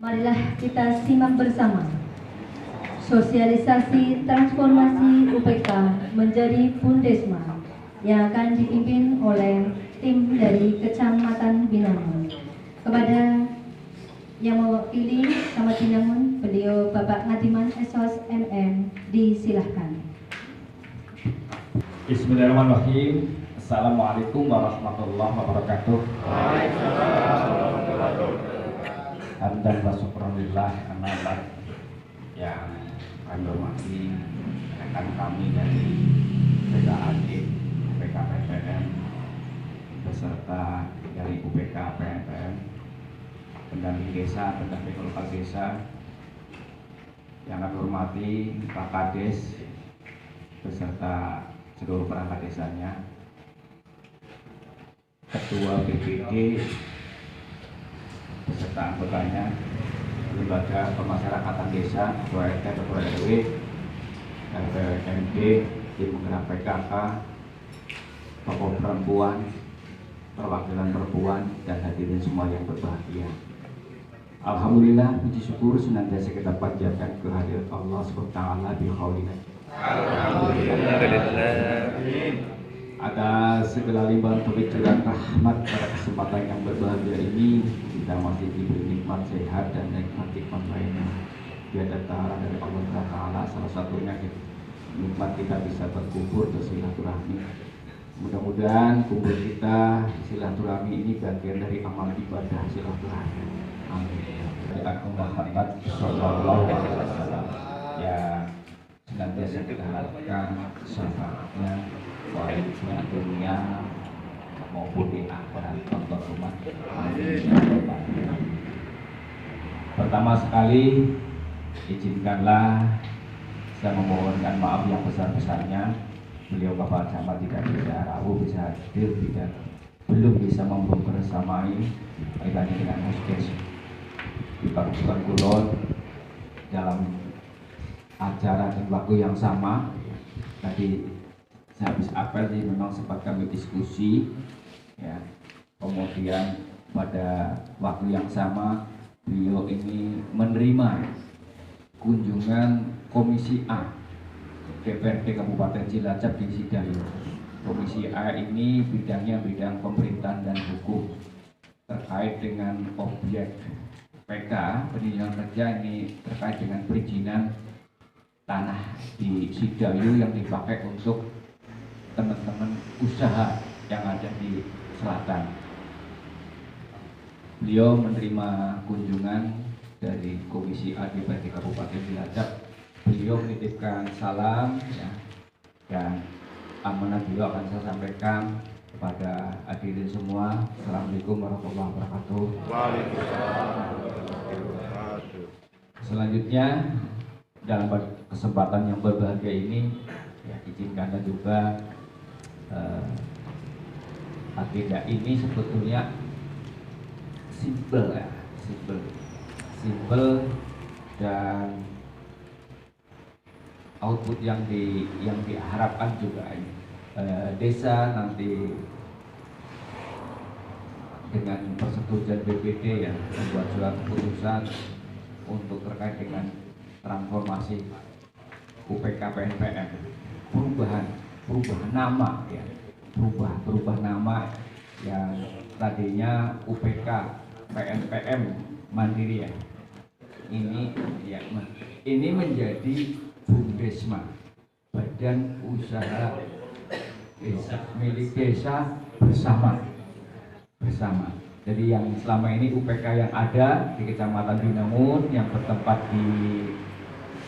Marilah kita simak bersama sosialisasi transformasi UPK menjadi Bundesma yang akan dipimpin oleh tim dari Kecamatan Binangun. Kepada yang mewakili Camat Binangun, beliau Bapak Ngadiman Esos MM, disilahkan. Bismillahirrahmanirrahim. Assalamualaikum warahmatullahi wabarakatuh. Hamdan wa syukurillah anak yang kami hormati rekan kami dari PKAD, UPK PNPM, beserta dari UPK PNPM, pendamping desa, pendamping lokal desa, yang kami hormati Pak Kades beserta seluruh perangkat desanya, Ketua BPD beserta anggotanya, lembaga pemasyarakatan desa, Ketua RT, Ketua RW, LPMD, tim penggerak PKK, tokoh perempuan, perwakilan perempuan, dan hadirin semua yang berbahagia. Alhamdulillah, puji syukur senantiasa kita panjatkan kehadirat Allah SWT bi khaulina. Atas segala limpahan pelimpahan rahmat pada kesempatan yang berbahagia ini, kita masih diberi nikmat sehat dan nikmat lainnya. Dia datang dari Allah Taala, salah satunya nikmat kita bisa berkumpul bersilaturahmi. Mudah-mudahan kumpul kita silaturahmi ini bagian dari amal ibadah silaturahmi. Amin. Aku Muhammad Sallallahu Alaihi Wasallam yang senantiasa kita harapkan syafaatnya baik di dunia maupun di akhirat untuk umat. Pertama sekali, izinkanlah saya memohonkan maaf yang besar-besarnya. Beliau Bapak Camat tidak bisa rawu, bisa hadir, belum bisa membersamai kaitannya dengan Muskes di Padukuhan Kulon dalam acara dan waktu yang sama. Tadi saya habis apel sih, memang sempat kami diskusi ya. Kemudian pada waktu yang sama beliau ini menerima kunjungan Komisi A DPRD Kabupaten Cilacap di Sidayu. Komisi A ini bidangnya bidang pemerintahan dan hukum terkait dengan objek PK, peninjauan kerja ini terkait dengan perizinan tanah di Sidayu yang dipakai untuk teman-teman usaha yang ada di selatan. Beliau menerima kunjungan dari Komisi A DPRD Kabupaten Cilacap. Beliau menitipkan salam ya, dan amanah beliau akan saya sampaikan kepada hadirin semua. Assalamualaikum warahmatullahi wabarakatuh. Selanjutnya, dalam kesempatan yang berbahagia ini ya, izinkanlah juga agenda ini sebetulnya simple ya, simple dan output yang diharapkan juga ini desa nanti dengan persetujuan BPD yang membuat surat keputusan untuk terkait dengan transformasi UPK PNPM, perubahan nama ya, berubah nama yang tadinya UPK PNPM Mandiri ya, ini menjadi Bundesma, Badan Usaha Desa milik desa bersama. Jadi yang selama ini UPK yang ada di Kecamatan Binangun yang bertempat di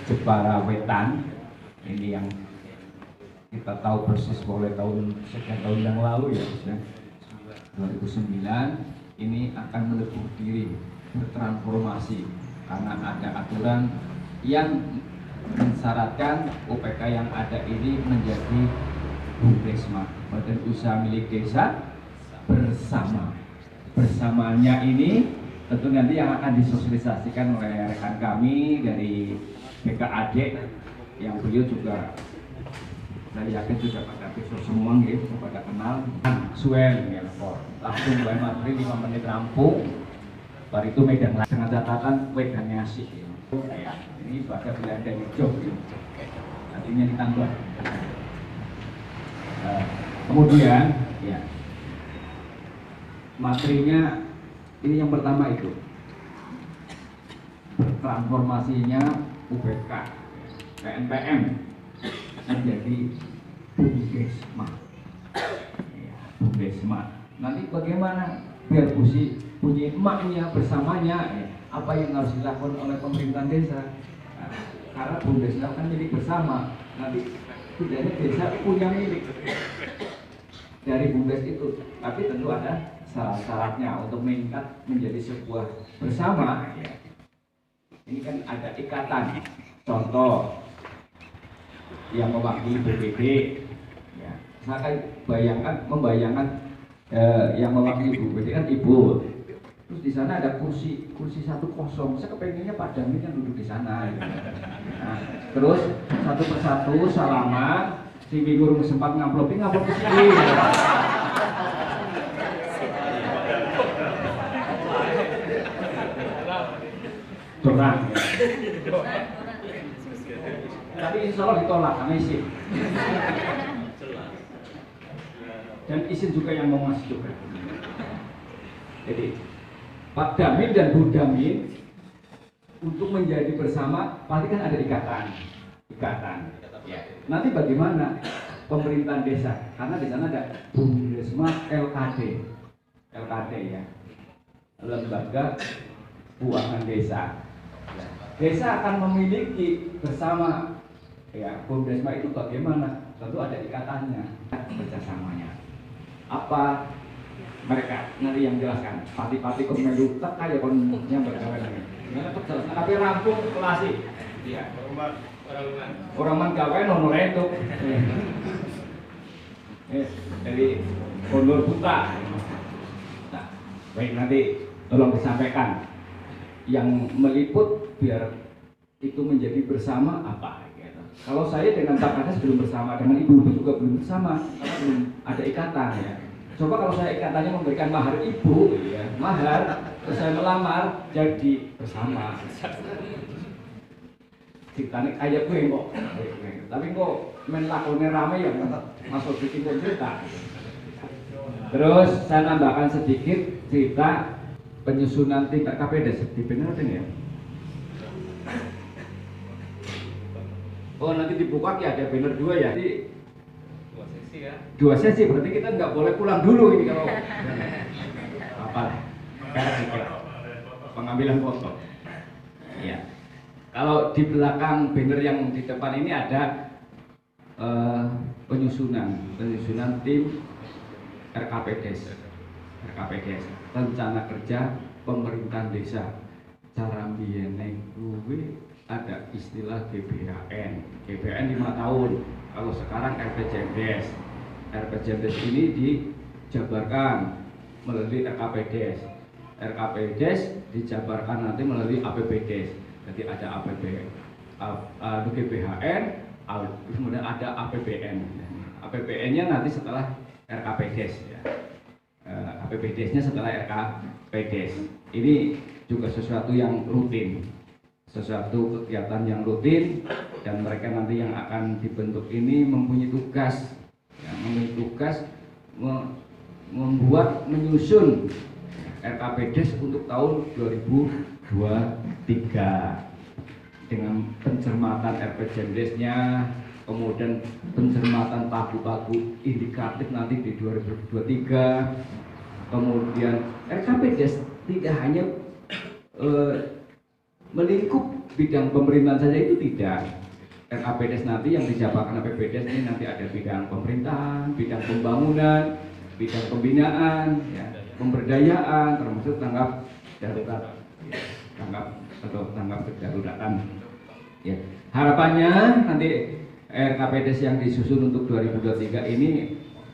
Jepara Wetan, ini yang kita tahu persis mulai sekian tahun yang lalu ya, 2009, ini akan melebur diri, bertransformasi karena ada aturan yang mensyaratkan UPK yang ada ini menjadi Bundesma, Badan Usaha Milik Desa bersama. Bersamanya ini tentu nanti yang akan disosialisasikan oleh rekan kami dari PKAD yang beliau juga saya yakin sudah pada besok semua gitu, pada kenal Suen ya, langsung mulai materi 5 menit rampung. Bar itu medan dengan catatan wedannya asik. Ya. Ini pada Belanda job. Artinya ditambah. Kemudian ya materinya ini yang pertama itu transformasinya UBK KNPM menjadi Bundesma. Ya, Bundesma. Nanti bagaimana biar bunyi emaknya bersamanya ya, apa yang harus dilakukan oleh pemerintah desa. Nah, karena Bundesma kan milik bersama. Nanti tidaknya desa punya milik dari Bundes itu, tapi tentu ada syarat-syaratnya untuk meningkat menjadi sebuah bersama. Ya. Ini kan ada ikatan, contoh yang mewakili BPD. Ya. Saya membayangkan yang mewakili BPD kan ibu. Terus di sana ada kursi satu kosong. Saya kepengennya Pak Damin yang duduk di sana. Gitu. Nah, terus satu persatu salaman. Si Bigurung sempat ngamplop ke sini. Dorang. Tapi insya Allah ditolak karena izin. Dan izin juga yang mau masuk juga. Jadi Pak Damin dan Bu Damin untuk menjadi bersama pasti kan ada ikatan. Ya. Nanti bagaimana pemerintahan desa? Karena di sana ada Bundesma LKD ya, lembaga keuangan desa. Desa akan memiliki bersama ya Bundesma itu bagaimana? Tentu ada ikatannya, kerjasamanya. Apa mereka nanti yang jelaskan? Pati-pati kemelu tak kayak kon yang berkawan lagi. Gimana terus? Tapi rampung kelasi. Iya. Orang man gawe nomor itu. Dari Pondor Putra. Nah, baik nanti tolong disampaikan yang meliput biar itu menjadi bersama apa gitu. Kalau saya dengan Pak Kades belum bersama, dengan Ibu juga belum bersama karena belum ada ikatan ya. Coba kalau saya ikatannya memberikan mahar ibu ya, mahar terus saya melamar jadi bersama. Ceritanya kayak gue kok, tapi kok main lakonnya rame ya masuk bikin cerita. Terus saya nambahkan sedikit cerita penyusunan tingkat KPDes di bener ya. Oh nanti dibuka ya ada banner 2 ya. Jadi, 2 sesi ya. 2 sesi berarti kita nggak boleh pulang dulu ini kalau apa? Pengambilan foto. Ya. Kalau di belakang banner yang di depan ini ada penyusunan tim RKPDes, rencana kerja pemerintahan desa. Cara biyeneng kuwi ada istilah GBHN 5 tahun. Kalau sekarang RPJMDes. RPJMDes ini dijabarkan melalui RKPDes. RKPDes dijabarkan nanti melalui APBDes. Jadi ada GBHN, kemudian ada APBN. APBN-nya nanti setelah RKPDes ya. APBDes-nya setelah RKPDes. Ini juga sesuatu yang rutin, sesuatu kegiatan yang rutin, dan mereka nanti yang akan dibentuk ini mempunyai tugas, ya, menyusun RKPDes untuk tahun 2023 dengan pencermatan RPJMDes-nya, kemudian pencermatan pagu-pagu indikatif nanti di 2023, kemudian RKPDes tidak hanya melingkup bidang pemerintahan saja, itu tidak. RKPDes nanti yang dijabarkan APBDes ini nanti ada bidang pemerintahan, bidang pembangunan, bidang pembinaan, ya, pemberdayaan, termasuk tanggap darurat, tanggap kedaruratan. Ya. Harapannya nanti RKPDes yang disusun untuk 2023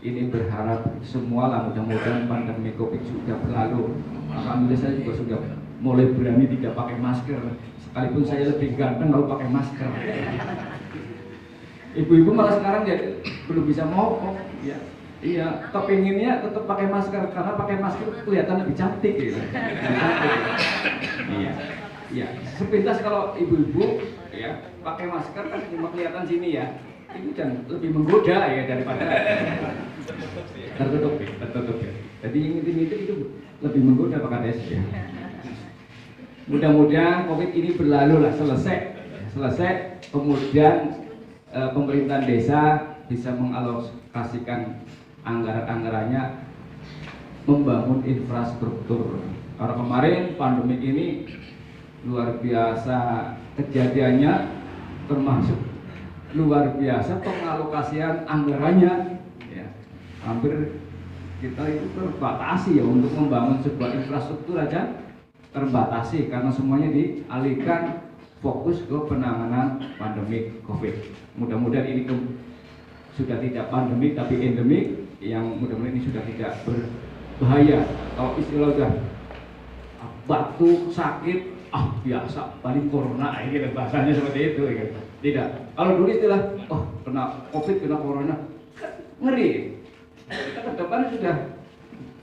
ini berharap semua lah, mudah-mudahan pandemi Covid sudah berlalu. Alhamdulillah saya juga sudah mulai berani tidak pakai masker, sekalipun saya lebih ganteng kalau pakai masker. Ibu-ibu malah sekarang ya belum bisa ngomong, ya. Iya, kepinginnya tetap pakai masker karena pakai masker kelihatan lebih cantik gitu. Lebih cantik. Iya, iya. Sepintas kalau ibu-ibu ya pakai masker kan cuma kelihatan sini ya. Itu kan lebih menggoda ya daripada tertutup ya. Jadi ngintip-ngintip itu lebih menggoda Pak Kades ya. Mudah-mudahan COVID ini berlalu lah, selesai. Kemudian pemerintahan desa bisa mengalokasikan anggaran-anggarannya membangun infrastruktur. Karena kemarin pandemi ini luar biasa kejadiannya, termasuk luar biasa pengalokasian anggarannya. Ya, hampir kita itu terbatasi ya untuk membangun sebuah infrastruktur aja terbatasi karena semuanya dialihkan fokus ke penanganan pandemi COVID. Mudah-mudahan ini sudah tidak pandemi tapi endemik, yang mudah-mudahan ini sudah tidak berbahaya. Kalau istilah udah batuk, sakit, biasa, paling corona, ini bahasanya seperti itu. Gitu. Tidak. Kalau dulu istilah, kena COVID, kena corona, ngeri. Kita ke depan sudah,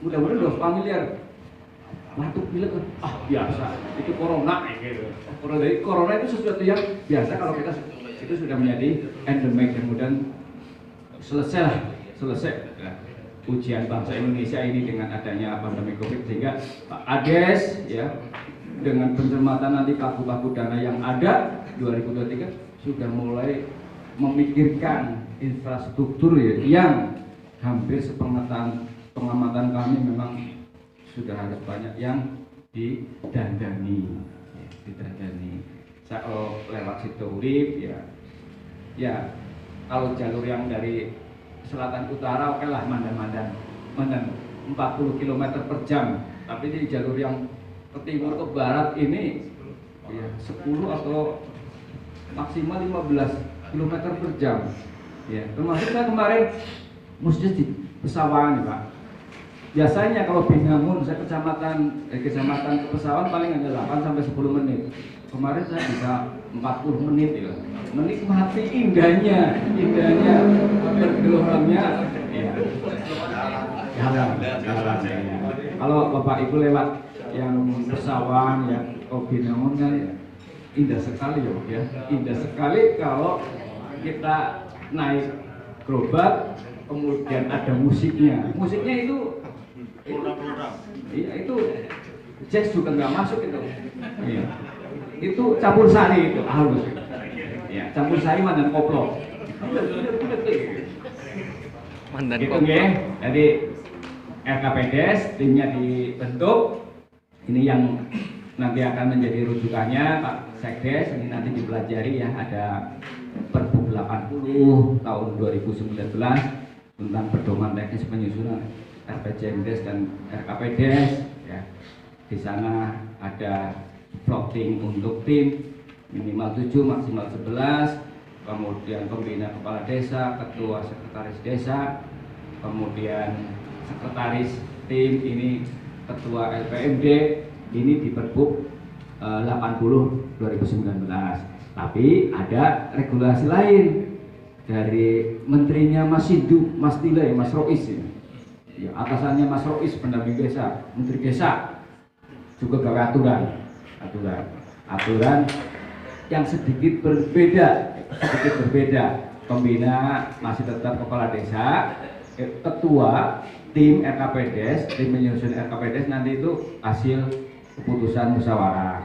mudah-mudahan sudah familiar. Batuk, pilek, biasa, itu corona, gitu. Corona itu sesuatu yang biasa kalau kita itu sudah menjadi endemik, kemudian selesai ya, ujian bangsa Indonesia ini dengan adanya pandemi COVID, sehingga Pak Ades ya dengan pencermatan nanti pagu-pagu dana yang ada 2023 sudah mulai memikirkan infrastruktur ya, yang hampir pengamatan kami memang sudah harus banyak yang didandani. Saya kalau lewat situ Urip ya kalau jalur yang dari selatan utara oke lah mandan 40 km per jam, tapi di jalur yang ke timur ke barat ini ya 10 atau maksimal 15 km per jam ya. Termasuk saya kemarin mesti di Pesawahan Pak. Biasanya kalau Binangun saya kecamatan ke Pesawahan paling hanya 8 sampai 10 menit. Kemarin saya bisa 40 menit ya. Menikmati indahnya bergelombangnya ya. Jalan. Kalau Bapak Ibu lewat yang Pesawahan ya, Binangun kan indah sekali ya. Indah sekali kalau kita naik gerobak kemudian ada musiknya. Musiknya itu iya, itu jazz juga nggak masuk itu. Iya. Itu campur sari itu halus. Ya, campur sari mandan koplo. Mandan gitu koplo. Ya. Jadi RKPDes timnya dibentuk. Ini yang nanti akan menjadi rujukannya Pak Sekdes. Ini nanti dipelajari ya, ada Perbu 80 tahun 2019 tentang pedoman teknis penyusunan RPJMDes dan RKPDes ya. Di sana ada plotting untuk tim minimal 7 maksimal 11, kemudian pembina kepala desa, ketua sekretaris desa, kemudian sekretaris tim ini ketua LPMD, ini di Perbu 80 2019. Tapi ada regulasi lain dari menterinya Mas Sindu, Mas Tila ya, Mas Rois ya, atasannya Mas Rois pendamping desa, menteri desa juga gawe aturan yang sedikit berbeda. Pembina masih tetap kepala desa, ketua tim RKPDes, tim menyusun RKPDes nanti itu hasil keputusan musyawarah.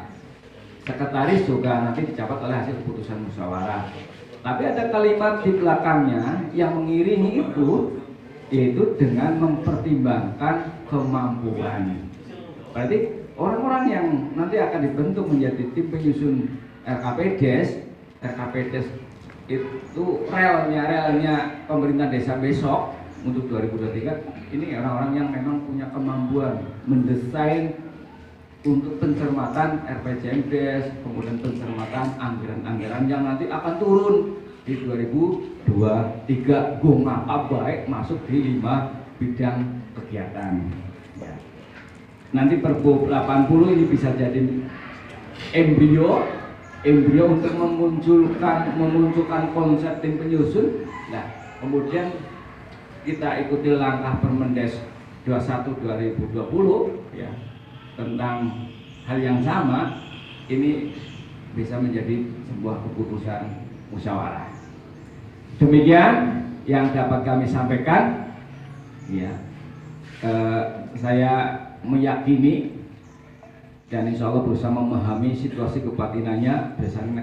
Sekretaris juga nanti dicatat oleh hasil keputusan musyawarah. Tapi ada kalimat di belakangnya yang mengiringi itu, yaitu dengan mempertimbangkan kemampuan. Berarti orang-orang yang nanti akan dibentuk menjadi tim penyusun RKPDes itu relnya pemerintah desa besok untuk 2023 ini orang-orang yang memang punya kemampuan mendesain untuk pencermatan RPJMDes, kemudian pencermatan anggaran-anggaran yang nanti akan turun di 2023 ngapa baik masuk di 5 bidang kegiatan. Ya. Nanti Perbu 80 ini bisa jadi embrio untuk memunculkan konsep tim penyusun. Nah, kemudian kita ikuti langkah Permendes 21 2020 ya, tentang hal yang sama, ini bisa menjadi sebuah keputusan musyawarah. Demikian yang dapat kami sampaikan. Ya, saya meyakini dan insya Allah berusaha memahami situasi kebatinannya bersama